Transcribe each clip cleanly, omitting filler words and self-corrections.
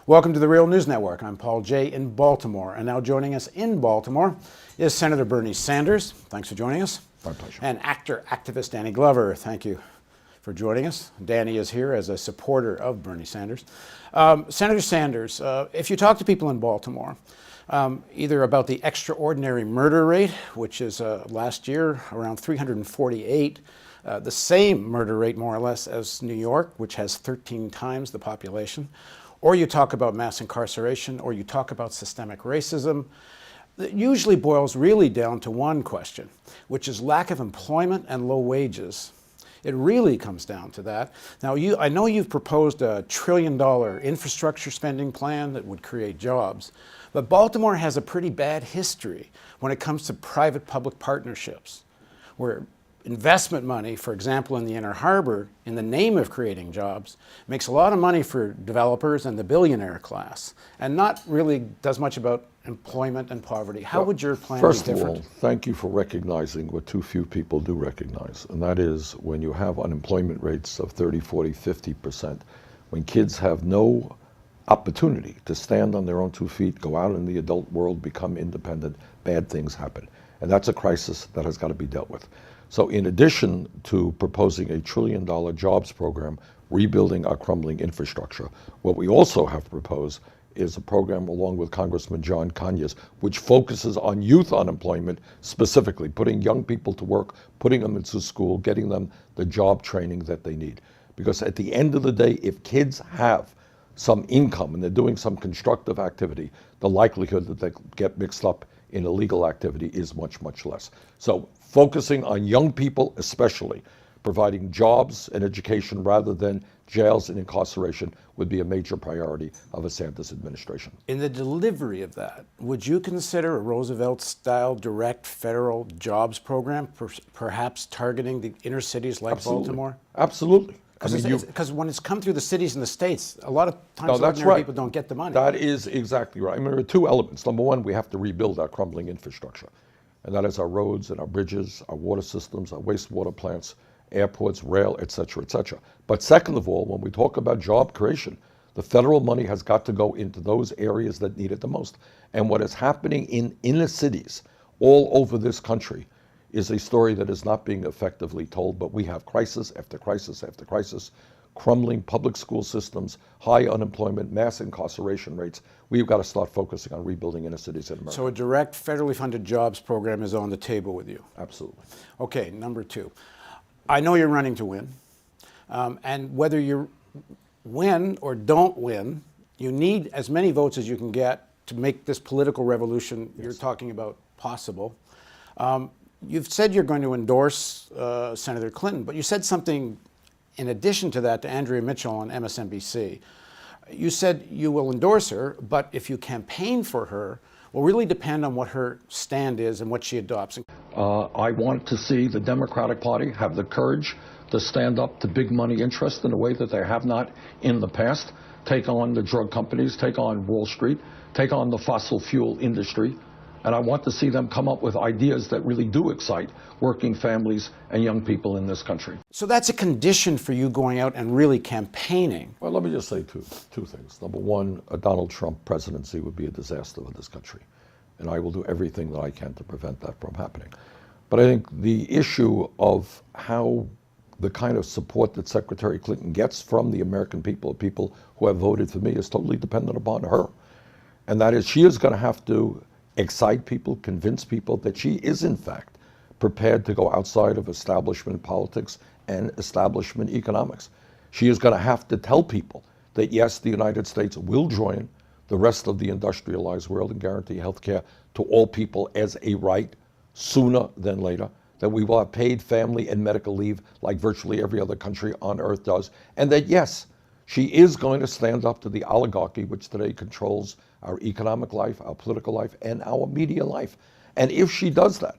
Welcome to the Real News Network. I'm Paul Jay in Baltimore, and now joining us in Baltimore is Senator Bernie Sanders. Thanks for joining us. My pleasure. And activist Danny Glover. Thank you for joining us. Danny is here as a supporter of Bernie Sanders. Senator Sanders, if you talk to people in Baltimore, either about the extraordinary murder rate, which is last year around 348, the same murder rate more or less as New York, which has 13 times the population, or you talk about mass incarceration, or you talk about systemic racism, it usually boils really down to one question, which is lack of employment and low wages. It really comes down to that. Now, I know you've proposed a $1 trillion infrastructure spending plan that would create jobs, but Baltimore has a pretty bad history when it comes to private-public partnerships, where investment money, for example, in the Inner Harbor, in the name of creating jobs, makes a lot of money for developers and the billionaire class, and not really does much about employment and poverty. How would your plan be different? First of all, thank you for recognizing what too few people do recognize, and that is when you have unemployment rates of 30, 40, 50%, when kids have no opportunity to stand on their own 2 feet, go out in the adult world, become independent, bad things happen. And that's a crisis that has got to be dealt with. So in addition to proposing a $1 trillion jobs program, rebuilding our crumbling infrastructure, what we also have proposed is a program along with Congressman John Conyers, which focuses on youth unemployment, specifically putting young people to work, putting them into school, getting them the job training that they need. Because at the end of the day, if kids have some income and they're doing some constructive activity, the likelihood that they get mixed up in illegal activity is much, much less. So focusing on young people especially, providing jobs and education rather than jails and incarceration would be a major priority of a Sanders administration. In the delivery of that, would you consider a Roosevelt-style direct federal jobs program, perhaps targeting the inner cities like Baltimore? Absolutely. Because when it's come through the cities and the states, a lot of times ordinary people don't get the money. That is exactly right. I mean, there are two elements. Number one, we have to rebuild our crumbling infrastructure. And that is our roads and our bridges, our water systems, our wastewater plants, airports, rail, et cetera, et cetera. But second of all, when we talk about job creation, the federal money has got to go into those areas that need it the most. And what is happening in inner cities all over this country is a story that is not being effectively told, but we have crisis after crisis after crisis, crumbling public school systems, high unemployment, mass incarceration rates. We've got to start focusing on rebuilding inner cities in America. So a direct federally funded jobs program is on the table with you? Absolutely. Okay, number two. I know you're running to win, and whether you win or don't win, you need as many votes as you can get to make this political revolution you're talking about possible. You've said you're going to endorse Senator Clinton, but you said something in addition to that to Andrea Mitchell on MSNBC. You said you will endorse her, but if you campaign for her, will really depend on what her stand is and what she adopts. I want to see the Democratic Party have the courage to stand up to big money interests in a way that they have not in the past, take on the drug companies, take on Wall Street, take on the fossil fuel industry. And I want to see them come up with ideas that really do excite working families and young people in this country. So that's a condition for you going out and really campaigning. Well, let me just say two things. Number one, a Donald Trump presidency would be a disaster for this country. And I will do everything that I can to prevent that from happening. But I think the issue of how the kind of support that Secretary Clinton gets from the American people who have voted for me, is totally dependent upon her. And that is, she is going to have to excite people, convince people that she is in fact prepared to go outside of establishment politics and establishment economics. She is going to have to tell people that yes, the United States will join the rest of the industrialized world and guarantee health care to all people as a right sooner than later, that we will have paid family and medical leave like virtually every other country on earth does, and that yes, she is going to stand up to the oligarchy which today controls our economic life, our political life, and our media life. And if she does that,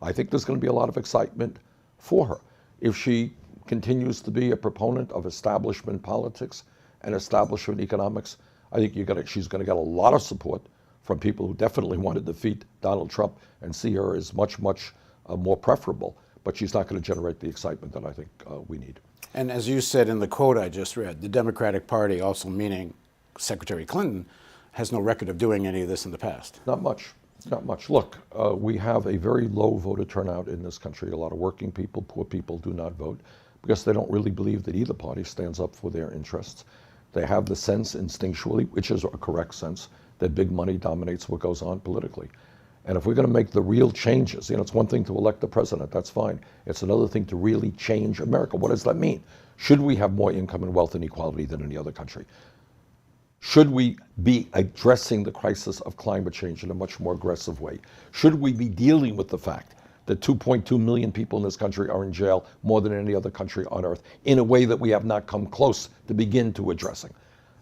I think there's going to be a lot of excitement for her. If she continues to be a proponent of establishment politics and establishment economics, I think she's going to get a lot of support from people who definitely want to defeat Donald Trump and see her as much, much more preferable. But she's not going to generate the excitement that I think we need. And as you said in the quote I just read, the Democratic Party, also meaning Secretary Clinton has no record of doing any of this in the past. Not much. Not much. Look, we have a very low voter turnout in this country. A lot of working people, poor people do not vote because they don't really believe that either party stands up for their interests. They have the sense instinctually, which is a correct sense, that big money dominates what goes on politically. And if we're going to make the real changes, it's one thing to elect the president, that's fine. It's another thing to really change America. What does that mean? Should we have more income and wealth inequality than any other country? Should we be addressing the crisis of climate change in a much more aggressive way? Should we be dealing with the fact that 2.2 million people in this country are in jail, more than any other country on earth, in a way that we have not come close to begin to addressing?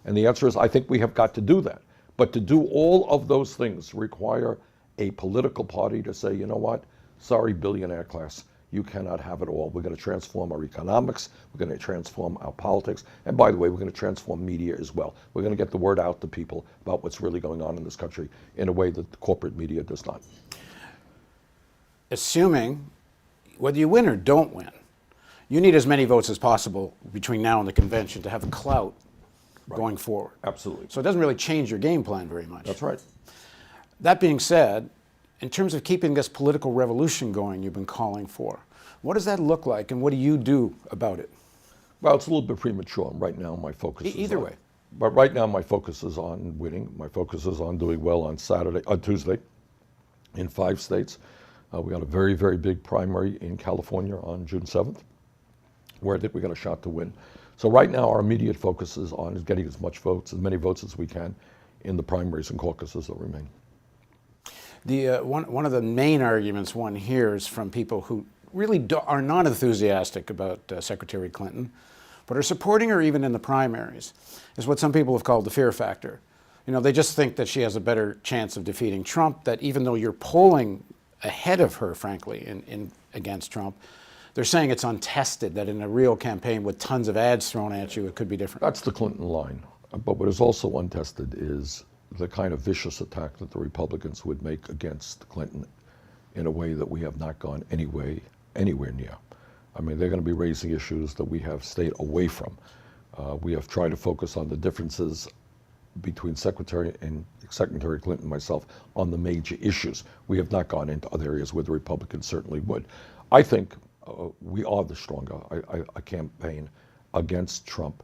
And the answer is, I think we have got to do that. But to do all of those things require a political party to say, you know what, sorry, billionaire class, you cannot have it all. We're going to transform our economics. We're going to transform our politics. And by the way, we're going to transform media as well. We're going to get the word out to people about what's really going on in this country in a way that the corporate media does not. Assuming whether you win or don't win, you need as many votes as possible between now and the convention to have the clout going forward. Absolutely. So it doesn't really change your game plan very much. That's right. That being said, in terms of keeping this political revolution going you've been calling for, what does that look like and what do you do about it? Well, it's a little bit premature. Right now, my focus is either way. But right now, my focus is on winning. My focus is on doing well on Tuesday, in 5 states. We got a very, very big primary in California on June 7th, where I think we got a shot to win. So right now, our immediate focus is on getting as many votes as we can in the primaries and caucuses that remain. One of the main arguments one hears from people who really are not enthusiastic about Secretary Clinton, but are supporting her even in the primaries, is what some people have called the fear factor. They just think that she has a better chance of defeating Trump, that even though you're polling ahead of her, frankly, in against Trump, they're saying it's untested, that in a real campaign with tons of ads thrown at you, it could be different. That's the Clinton line. But what is also untested is the kind of vicious attack that the Republicans would make against Clinton in a way that we have not gone anywhere near. I mean, they're going to be raising issues that we have stayed away from. We have tried to focus on the differences between Secretary Clinton and myself on the major issues. We have not gone into other areas where the Republicans certainly would. I think we are the stronger a campaign against Trump,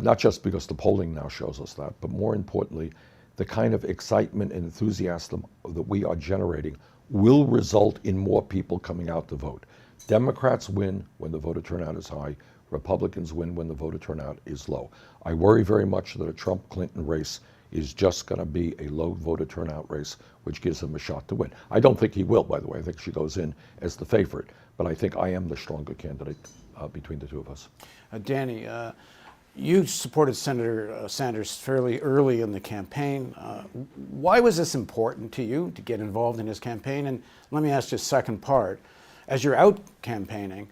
not just because the polling now shows us that, but more importantly, the kind of excitement and enthusiasm that we are generating will result in more people coming out to vote. Democrats win when the voter turnout is high. Republicans win when the voter turnout is low. I worry very much that a Trump-Clinton race is just going to be a low voter turnout race, which gives him a shot to win. I don't think he will, by the way. I think she goes in as the favorite. But I think I am the stronger candidate between the two of us. Danny, you supported Senator Sanders fairly early in the campaign. Why was this important to you to get involved in his campaign? And let me ask you a second part. As you're out campaigning,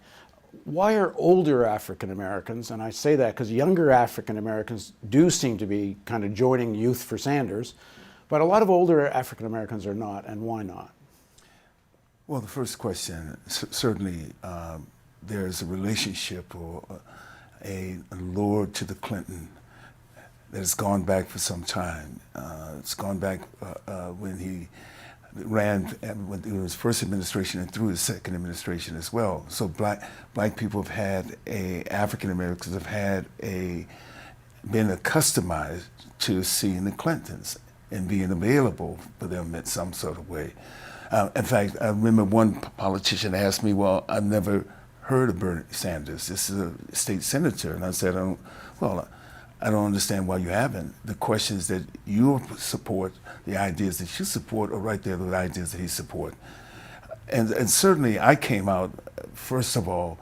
why are older African Americans, and I say that because younger African Americans do seem to be kind of joining Youth for Sanders, but a lot of older African Americans are not, and why not? Well, the first question, certainly there's a relationship or a allure to the Clinton that has gone back for some time. It's gone back when he ran with his first administration and through his second administration as well. So black people have had African Americans have had been accustomed to seeing the Clintons and being available for them in some sort of way. In fact, I remember one politician asked me, well, I've never heard of Bernie Sanders. This is a state senator. And I said, I don't understand why you haven't. The questions that you support, the ideas that you support are right there, the ideas that he supports. And certainly I came out, first of all,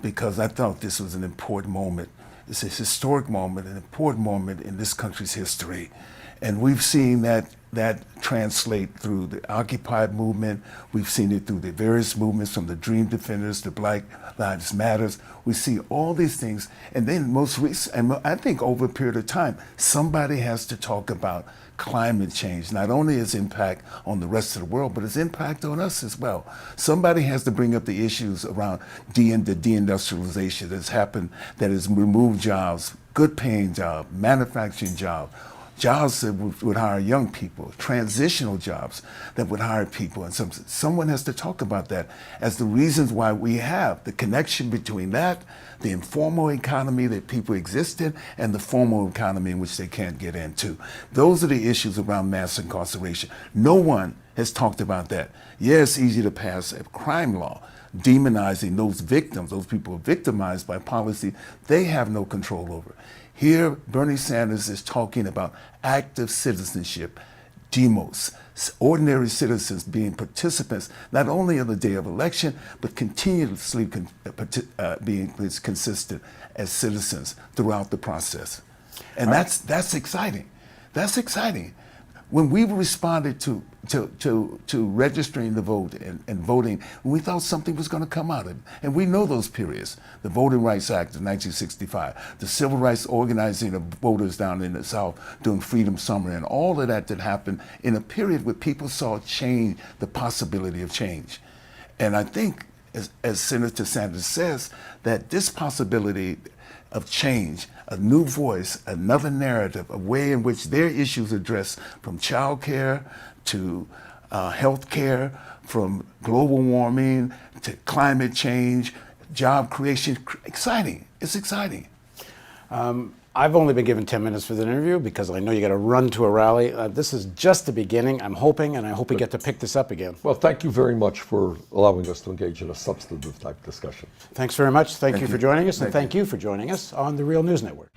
because I thought this was an important moment. It's a historic moment, an important moment in this country's history. And we've seen that translate through the Occupy movement. We've seen it through the various movements from the Dream Defenders to Black Lives Matters. We see all these things. And then most recent, and I think over a period of time, somebody has to talk about climate change, not only its impact on the rest of the world, but its impact on us as well. Somebody has to bring up the issues around the deindustrialization that's happened, that has removed jobs, good paying jobs, manufacturing jobs. jobs that would hire young people, transitional jobs that would hire people. And someone has to talk about that as the reasons why we have the connection between that, the informal economy that people exist in, and the formal economy in which they can't get into. Those are the issues around mass incarceration. No one has talked about that. Yeah, it's easy to pass a crime law demonizing those victims, those people victimized by policy they have no control over. Here, Bernie Sanders is talking about active citizenship, demos, ordinary citizens being participants, not only on the day of election, but continuously being consistent as citizens throughout the process. And that's exciting. That's exciting. When we responded to registering the vote and voting, we thought something was going to come out of it. And we know those periods. The Voting Rights Act of 1965, the civil rights organizing of voters down in the South during Freedom Summer, and all of that happened in a period where people saw change, the possibility of change. And I think, as Senator Sanders says, that this possibility of change, a new voice, another narrative, a way in which their issues addressed, from child care to health care, from global warming to climate change, job creation. Exciting. It's exciting. I've only been given 10 minutes for the interview because I know you got to run to a rally. This is just the beginning. I'm hoping, and I hope we get to pick this up again. Well, thank you very much for allowing us to engage in a substantive type discussion. Thanks very much. Thank you for joining us, and thank you for joining us on the Real News Network.